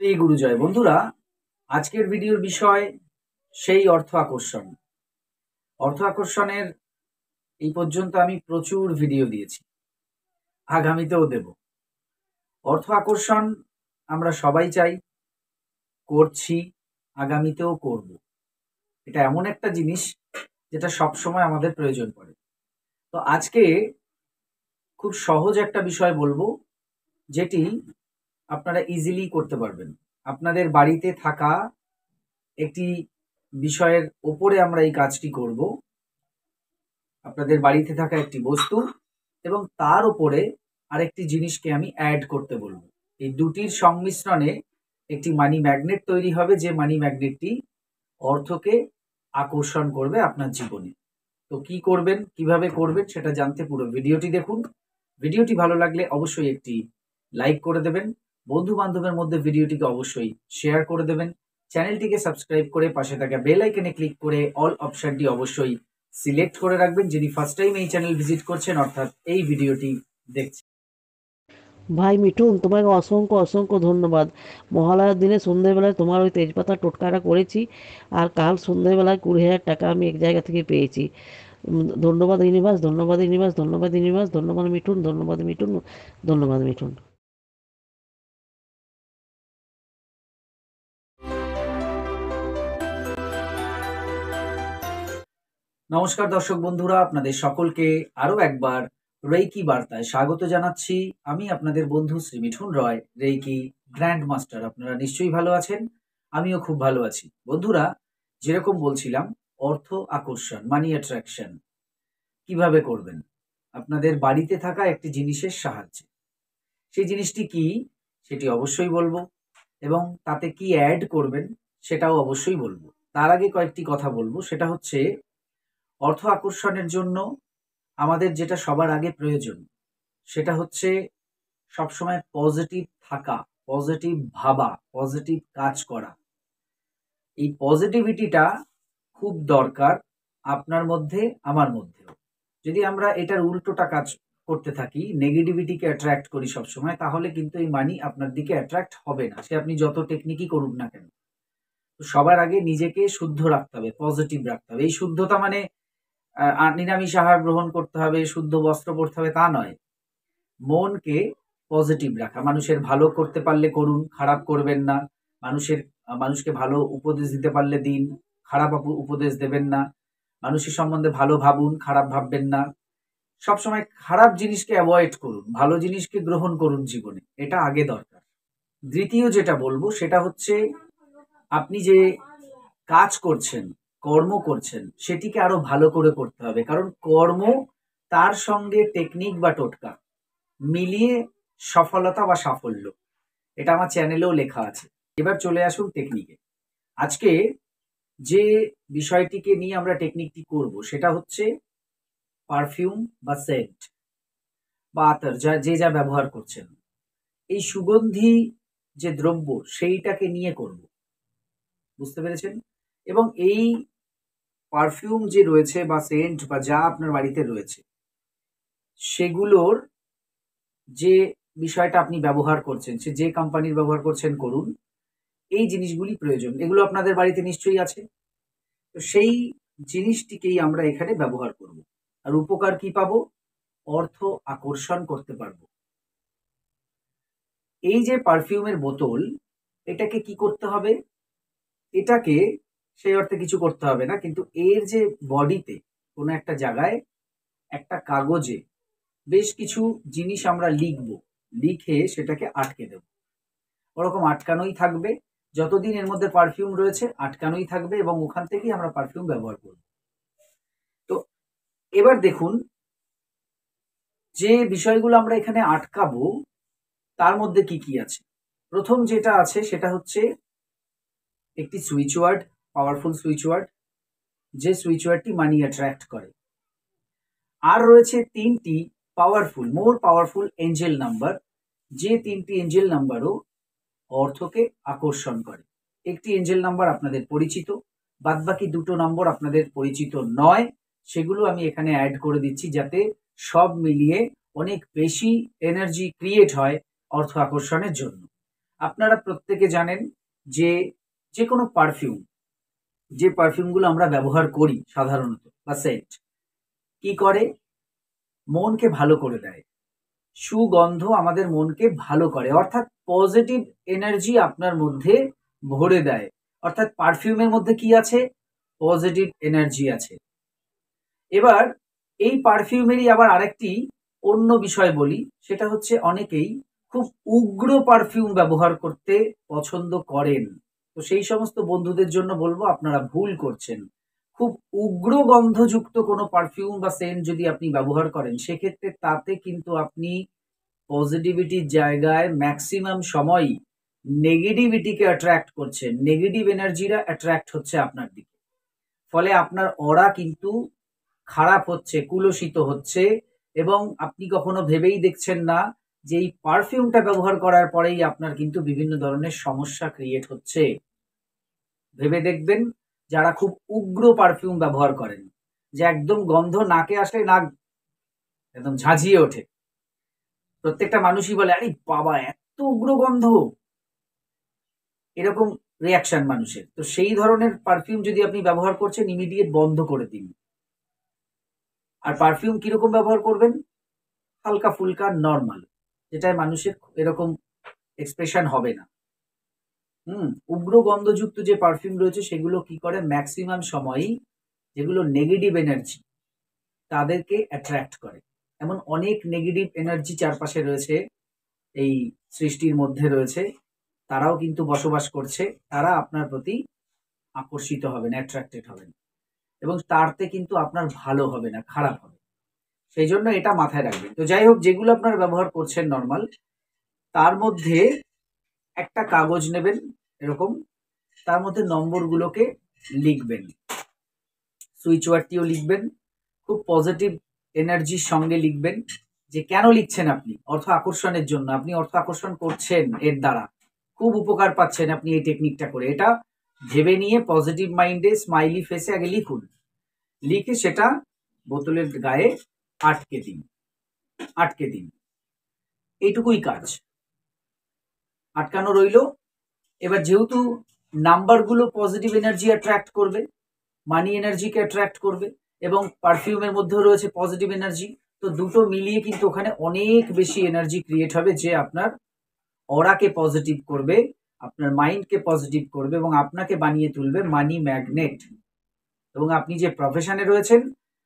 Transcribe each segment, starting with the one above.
এই গুরুজয় বন্ধুরা, আজকের ভিডিওর বিষয় সেই অর্থ আকর্ষণ। অর্থ আকর্ষণের এই পর্যন্ত আমি প্রচুর ভিডিও দিয়েছি, আগামীতেও দেব। অর্থ আকর্ষণ আমরা সবাই চাই, করছি, আগামীতেও করব। এটা এমন একটা জিনিস যেটা সবসময় আমাদের প্রয়োজন পড়ে। তো আজকে খুব সহজ একটা বিষয় বলবো, যেটি আপনারা ইজিলি করতে পারবেন। আপনাদের বাড়িতে থাকা একটি বিষয়ের ওপরে আমরা এই কাজটি করব। আপনাদের বাড়িতে থাকা একটি বস্তু এবং তার উপরে আরেকটি জিনিসকে আমি অ্যাড করতে বলবো। এই দুটির সংমিশ্রণে একটি মানি ম্যাগনেট তৈরি হবে, যে মানি ম্যাগনেটটি অর্থকে আকর্ষণ করবে আপনার জীবনে। তো কি করবেন, কিভাবে করবেন সেটা জানতে পুরো ভিডিওটি দেখুন। ভিডিওটি ভালো লাগলে অবশ্যই একটি লাইক করে দেবেন, বন্ধু বান্ধবের মধ্যে ভিডিওটিকে অবশ্যই শেয়ার করে দেবেন, চ্যানেলটিকে সাবস্ক্রাইব করে পাশে থাকা বেল আইকনে ক্লিক করে অল অপশনটি অবশ্যই সিলেক্ট করে রাখবেন, যিনি ফার্স্ট টাইম এই চ্যানেল ভিজিট করছেন অর্থাৎ এই ভিডিওটি দেখছেন। ভাই মিঠুন, তোমাকে অসংখ্য অসংখ্য ধন্যবাদ। মহালয়ার দিনে সন্ধ্যেবেলায় তোমার ওই তেজপাতা টোটকাটা করেছি, আর কাল সন্ধ্যেবেলায় 20,000 টাকা আমি এক জায়গা থেকে পেয়েছি। ধন্যবাদ ইউনিভার্স, ধন্যবাদ ইউনিভার্স, ধন্যবাদ ইউনিভার্স, ধন্যবাদ মিঠুন, ধন্যবাদ মিঠুন, ধন্যবাদ মিঠুন। নমস্কার দর্শক বন্ধুরা, আপনাদের সকলকে আরো একবার রেইকি বার্তায় স্বাগত জানাচ্ছি। আমি আপনাদের বন্ধু শ্রী মিঠুন রয়, রেইকি গ্র্যান্ড মাস্টার। আপনারা নিশ্চয়ই ভালো আছেন, আমিও খুব ভালো আছি। বন্ধুরা, যেরকম বলছিলাম, অর্থ আকর্ষণ, মানি অ্যাট্রাকশন কিভাবে করবেন আপনাদের বাড়িতে থাকা একটি জিনিসের সাহায্যে। সেই জিনিসটি কি সেটি অবশ্যই বলবো, এবং তাতে কি অ্যাড করবেন সেটাও অবশ্যই বলবো। তার আগে কয়েকটি কথা বলবো, সেটা হচ্ছে অর্থ আকর্ষণের জন্য আমাদের যেটা সবার আগে প্রয়োজন সেটা হচ্ছে সবসময় পজিটিভ থাকা, পজিটিভ ভাবা, পজিটিভ কাজ করা। এই পজিটিভিটিটা খুব দরকার আপনার মধ্যে, আমার মধ্যেও। যদি আমরা এটার উল্টোটা কাজ করতে থাকি, নেগেটিভিটিকে অ্যাট্রাক্ট করি সবসময়, তাহলে কিন্তু এই মানি আপনার দিকে অ্যাট্রাক্ট হবে না, সে আপনি যত টেকনিকই করুন না কেন। তো সবার আগে নিজেকে শুদ্ধ রাখতে হবে, পজিটিভ রাখতে হবে। এই শুদ্ধতা মানে নিরামিষ আহার গ্রহণ করতে হবে, শুদ্ধ বস্ত্র পরতে হবে, তা নয়। মনকে পজিটিভ রাখা, মানুষের ভালো করতে পারলে করুন, খারাপ করবেন না। মানুষকে ভালো উপদেশ দিতে পারলে দিন, খারাপ উপদেশ দেবেন না। মানুষের সম্বন্ধে ভালো ভাবুন, খারাপ ভাববেন না। সবসময় খারাপ জিনিসকে অ্যাভয়েড করুন, ভালো জিনিসকে গ্রহণ করুন জীবনে, এটা আগে দরকার। দ্বিতীয় যেটা বলবো সেটা হচ্ছে, আপনি যে কাজ করছেন, কর্ম করছেন, সেটিকে আরো ভালো করে করতে হবে। কারণ কর্ম, তার সঙ্গে টেকনিক বা টোটকা মিলিয়ে সফলতা বা সাফল্য, এটা আমার চ্যানেলেও লেখা আছে। এবার চলে আসুন টেকনিকে। আজকে যে বিষয়টিকে নিয়ে আমরা টেকনিকটি করব সেটা হচ্ছে পারফিউম বা সেন্ট বা আতর, যে যা ব্যবহার করছেন, এই সুগন্ধি যে দ্রব্য সেইটাকে নিয়ে করব। বুঝতে পেরেছেন? এবং এই পারফিউম যে রয়েছে বা সেন্ট বা যা আপনার বাড়িতে রয়েছে, সেগুলোর যে বিষয়টা আপনি ব্যবহার করছেন, সে যে কোম্পানির ব্যবহার করছেন করুন, এই জিনিসগুলি প্রয়োজন। এগুলো আপনাদের বাড়িতে নিশ্চয়ই আছে। তো সেই জিনিসটিকেই আমরা এখানে ব্যবহার করব। আর উপকার কি পাবো? অর্থ আকর্ষণ করতে পারবো। এই যে পারফিউমের বোতল, এটাকে কি করতে হবে? এটাকে সেই অর্থে কিছু করতে হবে না, কিন্তু এর যে বডিতে কোনো একটা জায়গায়, একটা কাগজে বেশ কিছু জিনিস আমরা লিখবো, লিখে সেটাকে আটকে দেব। ওরকম আটকানোই থাকবে, যতদিন এর মধ্যে পারফিউম রয়েছে আটকানোই থাকবে, এবং ওখান থেকেই আমরা পারফিউম ব্যবহার করব। তো এবার দেখুন, যে বিষয়গুলো আমরা এখানে আটকাবো তার মধ্যে কি কি আছে। প্রথম যেটা আছে সেটা হচ্ছে একটি switch word, powerful switch word, যে সুইচ ওয়ার্ডটি মানি অ্যাট্রাক্ট করে। আর রয়েছে তিনটি মোর পাওয়ারফুল এঞ্জেল নাম্বার, যে তিনটি এঞ্জেল নাম্বারও অর্থকে আকর্ষণ করে। একটি এঞ্জেল নাম্বার আপনাদের পরিচিত, বাদবাকি দুটো নম্বর আপনাদের পরিচিত নয়। সেগুলো আমি এখানে অ্যাড করে দিচ্ছি, যাতে সব মিলিয়ে অনেক বেশি এনার্জি ক্রিয়েট হয় অর্থ আকর্ষণের জন্য। আপনারা প্রত্যেকে জানেন যে যে কোনো পারফিউম, যে পারফিউমগুলো আমরা ব্যবহার করি সাধারণত বা সেন্ট, কি করে? মনকে ভালো করে দেয়। সুগন্ধ আমাদের মনকে ভালো করে, অর্থাৎ পজিটিভ এনার্জি আপনার মধ্যে ভরে দেয়। অর্থাৎ পারফিউমের মধ্যে কি আছে? পজিটিভ এনার্জি আছে। এবার এই পারফিউমেরই আবার আরেকটি অন্য বিষয় বলি, সেটা হচ্ছে অনেকেই খুব উগ্র পারফিউম ব্যবহার করতে পছন্দ করেন। তো সেই সমস্ত বন্ধুদের জন্য বলবো, আপনারা ভুল করছেন। খুব উগ্র গন্ধযুক্ত কোনো পারফিউম বা সেন্ট যদি আপনি ব্যবহার করেন, সেক্ষেত্রে তাতে কিন্তু আপনি পজিটিভিটির জায়গায় ম্যাক্সিমাম সময়ই নেগেটিভিটিকে অ্যাট্রাক্ট করছেন। নেগেটিভ এনার্জিরা অ্যাট্রাক্ট হচ্ছে আপনার দিকে। ফলে আপনার অরা কিন্তু খারাপ হচ্ছে, কুলসিত হচ্ছে, এবং আপনি কখনো ভেবেই দেখছেন না যে এই পারফিউমটা ব্যবহার করার পরেই আপনার কিন্তু বিভিন্ন ধরনের সমস্যা ক্রিয়েট হচ্ছে। ভেবে দেখবেন, যারা খুব উগ্র পারফিউম ব্যবহার করেন, যে একদম গন্ধ নাকে আসলে নাক একদম ঝাঁঝিয়ে ওঠে, প্রত্যেকটা মানুষই বলে, আরে বাবা এত উগ্র গন্ধ, এরকম রিয়াকশন মানুষের। তো সেই ধরনের পারফিউম যদি আপনি ব্যবহার করছেন, ইমিডিয়েট বন্ধ করে দিন। আর পারফিউম কিরকম ব্যবহার করবেন? হালকা ফুলকা নর্মাল, যেটায় মানুষের এরকম এক্সপ্রেশন হবে না। উগ্র গন্ধযুক্ত যে পারফিউম রয়েছে, সেগুলো কি করে? ম্যাক্সিমাম সময়ই যেগুলো নেগেটিভ এনার্জি, তাদেরকে অ্যাট্রাক্ট করে। এমন অনেক নেগেটিভ এনার্জি চারপাশে রয়েছে, এই সৃষ্টির মধ্যে রয়েছে, তারাও কিন্তু বসবাস করছে। তারা আপনার প্রতি আকর্ষিত হবেন, অ্যাট্রাক্টেড হবেন, এবং তারতে কিন্তু আপনার ভালো হবে না, খারাপ হবে। সেই জন্য এটা মাথায় রাখবেন। তো যাই হোক, যেগুলো আপনারা ব্যবহার করছেন নর্মাল, তার মধ্যে একটা কাগজ নেবেন এরকম, তার মধ্যে নম্বরগুলোকে লিখবেন, সুইচ ওয়ার্ডটিও লিখবেন, খুব পজিটিভ এনার্জির সঙ্গে লিখবেন। যে কেন লিখছেন? আপনি অর্থ আকর্ষণের জন্য, আপনি অর্থ আকর্ষণ করছেন এর দ্বারা, খুব উপকার পাচ্ছেন আপনি এই টেকনিকটা করে। এটা ভেবে নিয়ে পজিটিভ মাইন্ডে স্মাইলি ফেসে আগে লিখুন, লিখে সেটা বোতলের গায়ে আটকে দিন, আটকে দিন। এইটুকুই কাজ, আটকানো রইল। এবার যেহেতু নাম্বারগুলো পজিটিভ এনার্জি অ্যাট্রাক্ট করবে, মানি এনার্জিকে অ্যাট্রাক্ট করবে, এবং পারফিউমের মধ্যেও রয়েছে পজিটিভ এনার্জি, তো দুটো মিলিয়ে কিন্তু ওখানে অনেক বেশি এনার্জি ক্রিয়েট হবে, যে আপনার অরাকে পজিটিভ করবে, আপনার মাইন্ডকে পজিটিভ করবে, এবং আপনাকে বানিয়ে তুলবে মানি ম্যাগনেট। এবং আপনি যে প্রফেশনে রয়েছেন,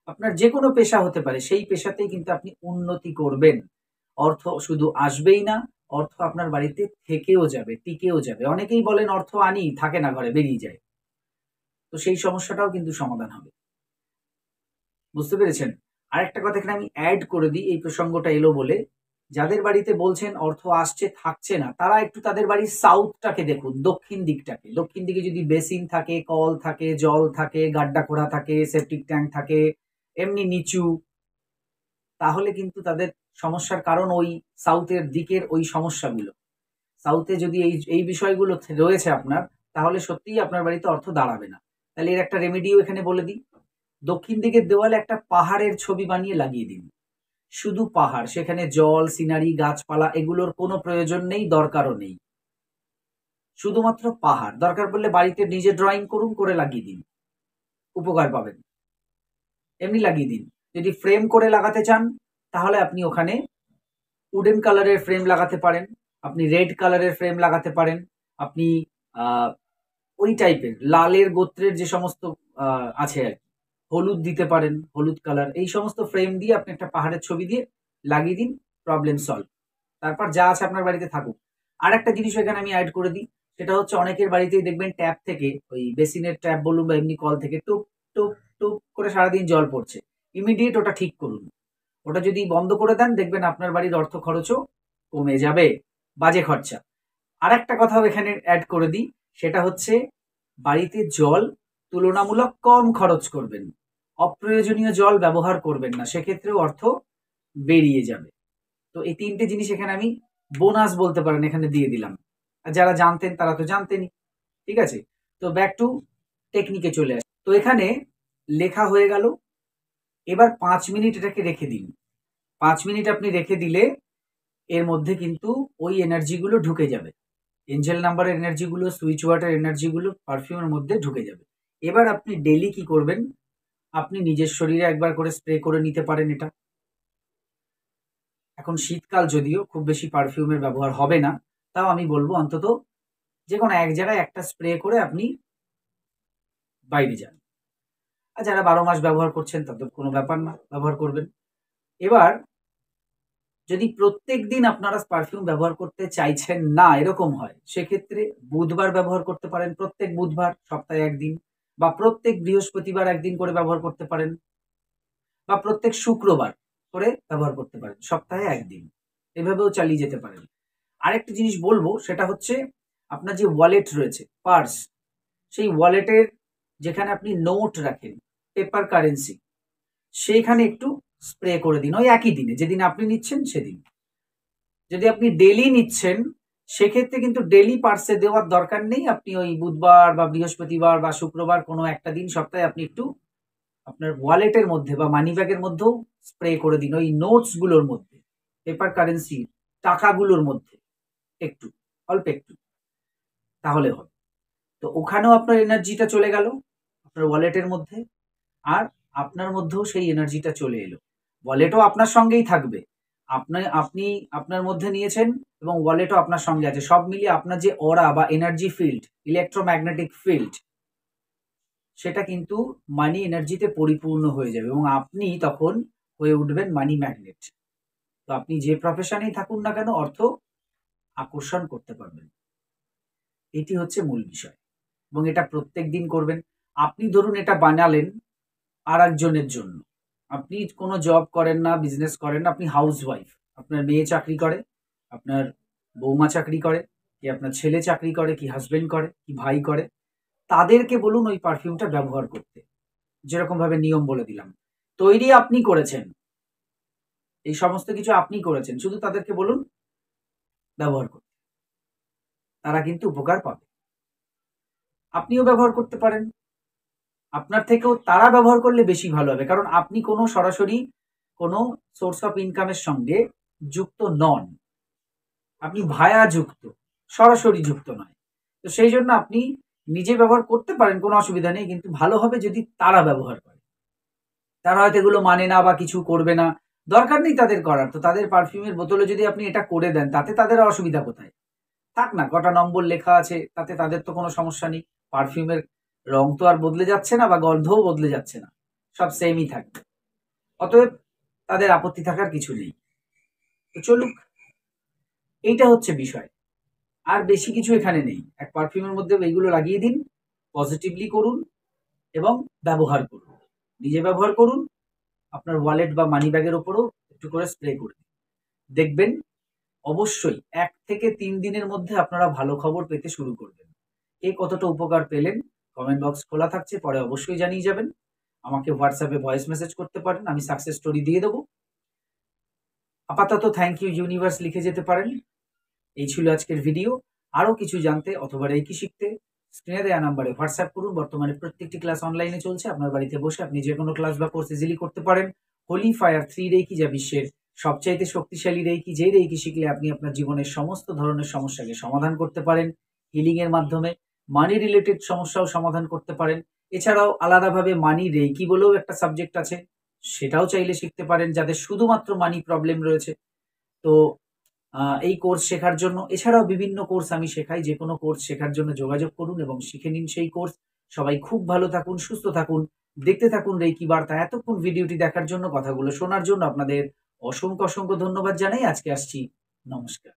আপনার যে কোনো পেশা হতে পারে, সেই পেশাতেই কিন্তু আপনি উন্নতি করবেন। অর্থ শুধু আসবেই না, অর্থ আপনার বাড়িতে থেকেও যাবে, টিকেও যাবে। অনেকেই বলেন অর্থ আনি, থাকে না, ঘরে বেরিয়ে যায়। তো সেই সমস্যাটাও কিন্তু সমাধান হবে। বুঝতে পেরেছেন? আরেকটা কথা এখানে আমি অ্যাড করে দিই, এই প্রসঙ্গটা এলো বলে। যাদের বাড়িতে বলছেন অর্থ আসছে, থাকছে না, তারা একটু তাদের বাড়ির সাউথটাকে দেখুন, দক্ষিণ দিকটাকে। দক্ষিণ দিকে যদি বেসিন থাকে, কল থাকে, জল থাকে, গাড্ডা খোঁড়া থাকে, সেপটিক ট্যাঙ্ক থাকে, এমনি নিচু, তাহলে কিন্তু তাদের সমস্যার কারণ ওই সাউথের দিকের ওই সমস্যাগুলো। সাউথে যদি এই এই বিষয়গুলো রয়েছে আপনার, তাহলে সত্যিই আপনার বাড়িতে অর্থ দাঁড়াবে না। তাহলে এর একটা রেমেডিও এখানে বলে দিই। দক্ষিণ দিকের দেওয়ালে একটা পাহাড়ের ছবি বানিয়ে লাগিয়ে দিন, শুধু পাহাড়, সেখানে জল, সিনারি, গাছপালা এগুলোর কোনো প্রয়োজন নেই, দরকারও নেই। শুধুমাত্র পাহাড়, দরকার পড়লে বাড়িতে নিজে ড্রয়িং করুন, করে লাগিয়ে দিন, উপকার পাবেন। এমনি লাগিয়ে দিন। যদি ফ্রেম করে লাগাতে চান, তাহলে আপনি ওখানে উডেন কালারের ফ্রেম লাগাতে পারেন, আপনি রেড কালারের ফ্রেম লাগাতে পারেন, আপনি আহ, ওই টাইপের লালের গোত্রের যে সমস্ত আছে আর কি, হলুদ দিতে পারেন, হলুদ কালার, এই সমস্ত ফ্রেম দিয়ে আপনি একটা পাহাড়ের ছবি দিয়ে লাগিয়ে দিন, প্রবলেম সলভ। তারপর যা আছে আপনার বাড়িতে থাকুক। আর একটা জিনিস এখানে আমি অ্যাড করে দিই, সেটা হচ্ছে অনেকের বাড়িতেই দেখবেন ট্যাপ থেকে, ওই বেসিনের ট্যাপ বলুন বা এমনি কল থেকে টুপ টুপ টুপ করে সারাদিন জল পড়ছে। ইমিডিয়েট ওটা ঠিক করুন। ওটা যদি বন্ধ করে দেন, দেখবেন আপনার বাড়ির অর্থ খরচও কমে যাবে, বাজে খরচা। আর একটা কথাও এখানে অ্যাড করে দিই, সেটা হচ্ছে বাড়িতে জল তুলনামূলক কম খরচ করবেন, অপ্রয়োজনীয় জল ব্যবহার করবেন না, সেক্ষেত্রেও অর্থ বেরিয়ে যাবে। তো এই তিনটে জিনিস এখানে আমি বোনাস বলতে পারেন এখানে দিয়ে দিলাম। আর যারা জানতেন তারা তো জানতেনই। ঠিক আছে, তো ব্যাক টু টেকনিকে চলে আসে। তো এখানে লেখা হয়ে গেল। এবার 5 মিনিট এটাকে রেখে দিন। 5 মিনিট আপনি রেখে দিলে এর মধ্যে কিন্তু ওই এনার্জিগুলো ঢুকে যাবে। এঞ্জেল নাম্বারের এনার্জিগুলো, সুইচ ওয়াটার এনার্জিগুলো পারফিউমের মধ্যে ঢুকে যাবে। এবার আপনি ডেলি কি করবেন, আপনি নিজের শরীরে একবার করে স্প্রে করে নিতে পারেন এটা। এখন শীতকাল, যদিও খুব বেশি পারফিউমের ব্যবহার হবে না, তাও আমি বলবো অন্তত যে কোনো এক জায়গায় একটা স্প্রে করে আপনি বাইরে যান। আর যারা 12 মাস ব্যবহার করছেন তাদের কোনো ব্যাপার না, ব্যবহার করবেন। এবার যদি প্রত্যেক দিন আপনারা পারফিউম ব্যবহার করতে চাইছেন না এরকম হয়, সেক্ষেত্রে বুধবার ব্যবহার করতে পারেন, প্রত্যেক বুধবার সপ্তাহে একদিন, বা প্রত্যেক বৃহস্পতিবার একদিন করে ব্যবহার করতে পারেন, বা প্রত্যেক শুক্রবার করে ব্যবহার করতে পারেন, সপ্তাহে একদিন। এভাবেও চালিয়ে যেতে পারেন। আরেকটা জিনিস বলবো, সেটা হচ্ছে আপনার যে ওয়ালেট রয়েছে, পার্স, সেই ওয়ালেটের যেখানে আপনি নোট রাখেন, পেপার কারেন্সি, সেইখানে একটু স্প্রে করে দিন ওই একই দিনে, যেদিন আপনি নিচ্ছেন সেদিন। যদি আপনি ডেলি নিচ্ছেন সেক্ষেত্রে কিন্তু ডেলি পার্সে দেওয়ার দরকার নেই। আপনি ওই বুধবার বা বৃহস্পতিবার বা শুক্রবার কোনো একটা দিন সপ্তাহে আপনি একটু আপনার ওয়ালেটের মধ্যে বা মানি ব্যাগের মধ্যেও স্প্রে করে দিন, ওই নোটস গুলোর মধ্যে, পেপার কারেন্সি টাকাগুলোর মধ্যে একটু, অল্প একটু, তাহলে হবে। তো ওখানেও আপনার এনার্জিটা চলে গেল আপনার ওয়ালেটের মধ্যে, আর আপনার মধ্যেও সেই এনার্জিটা চলে এলো। ওয়ালেটও আপনার সঙ্গেই থাকবে, আপনি আপনার মধ্যে নিয়েছেন এবং ওয়ালেটও আপনার সঙ্গে আছে, সব মিলিয়ে আপনার যে অরা বা এনার্জি ফিল্ড, ইলেকট্রোম্যাগনেটিক ফিল্ড, সেটা কিন্তু মানি এনার্জিতে পরিপূর্ণ হয়ে যাবে এবং আপনি তখন হয়ে উঠবেন মানি ম্যাগনেট। তো আপনি যে প্রফেশনেই থাকুন না কেন, অর্থ আকর্ষণ করতে পারবেন। এটি হচ্ছে মূল বিষয়, এবং এটা প্রত্যেক দিন করবেন। আপনি ধরুন এটা বানালেন আর একজনের জন্য, আপনি কোনো জব করেন না, বিজনেস করেন না, আপনি হাউস ওয়াইফ, আপনার মেয়ে চাকরি করে, আপনার বৌমা চাকরি করে, কি আপনার ছেলে চাকরি করে, কি হাজবেন্ড করে, কি ভাই করে, তাদেরকে বলুন ওই পারফিউমটা ব্যবহার করতে। যেরকম ভাবে নিয়ম বলে দিলাম, তৈরি আপনি করেছেন, এই সমস্ত কিছু আপনি করেছেন, শুধু তাদেরকে বলুন ব্যবহার করতে, তারা কিন্তু উপকার পাবে। আপনিও ব্যবহার করতে পারেন, আপনার থেকেও তারা ব্যবহার করলে বেশি ভালো হবে, কারণ আপনি কোনো সরাসরি কোনো সোর্স অফ ইনকামের সঙ্গে যুক্ত নন, আপনি ভায়া যুক্ত, সরাসরি যুক্ত নয়। তো সেই জন্য আপনি নিজে ব্যবহার করতে পারেন, কোনো অসুবিধা নেই, কিন্তু ভালো হবে যদি তারা ব্যবহার করে। তারা হয়তো এগুলো মানে না বা কিছু করবে না, দরকার নেই তাদের করার, তো তাদের পারফিউমের বোতলে যদি আপনি এটা করে দেন, তাতে তাদের অসুবিধা কোথায়? থাক না, কটা নম্বর লেখা আছে, তাতে তাদের তো কোনো সমস্যা নেই। পারফিউমের রং তো আর বদলে যাচ্ছে না বা গন্ধও বদলে যাচ্ছে না, সব সেমই থাকবে। অতএব তাদের আপত্তি থাকার কিছু নেই। তো চলুক, এইটা হচ্ছে বিষয়, আর বেশি কিছু এখানে নেই। এক পারফিউমের মধ্যে এইগুলো লাগিয়ে দিন, পজিটিভলি করুন এবং ব্যবহার করুন, নিজে ব্যবহার করুন, আপনার ওয়ালেট বা মানি ব্যাগের ওপরও একটু করে স্প্রে করুন। দেখবেন অবশ্যই 1 থেকে 3 দিনের মধ্যে আপনারা ভালো খবর পেতে শুরু করবেন। কে কতটা উপকার পেলেন, কমেন্ট বক্স খোলা থাকছে, পরে অবশ্যই জানিয়ে যাবেন। আমাকে হোয়াটসঅ্যাপে ভয়েস মেসেজ করতে পারেন, আমি সাকসেস স্টোরি দিয়ে দেবো। আপাতত থ্যাংক ইউ ইউনিভার্স লিখে যেতে পারেন। এই ছিল আজকের ভিডিও। আরও কিছু জানতে অথবা রেকি শিখতে স্ক্রিনে দেওয়া নাম্বারে হোয়াটসঅ্যাপ করুন। বর্তমানে প্রত্যেকটি ক্লাস অনলাইনে চলছে, আপনার বাড়িতে বসে আপনি যে কোনো ক্লাস বা কোর্স ইজিলি করতে পারেন। হোলি ফায়ার 3 রেকি, যা বিশ্বের সবচাইতে শক্তিশালী রেকি, যে রেকি শিখলে আপনি আপনার জীবনের সমস্ত ধরনের সমস্যাকে সমাধান করতে পারেন, হিলিং এর মাধ্যমে মানি রিলেটেড সমস্যাও সমাধান করতে পারেন। এছাড়াও আলাদাভাবে মানি রেকি বলেও একটা সাবজেক্ট আছে, সেটাও চাইলে শিখতে পারেন, যাদের শুধুমাত্র মানি প্রবলেম রয়েছে। তো এই কোর্স শেখার জন্য, এছাড়াও বিভিন্ন কোর্স আমি শেখাই, যে কোনো কোর্স শেখার জন্য যোগাযোগ করুন এবং শিখে নিন সেই কোর্স। সবাই খুব ভালো থাকুন, সুস্থ থাকুন, দেখতে থাকুন রেকি বার্তা। এতক্ষণ ভিডিওটি দেখার জন্য, কথাগুলো শোনার জন্য আপনাদের অসংখ্য অসংখ্য ধন্যবাদ জানাই। আজকে আসছি, নমস্কার।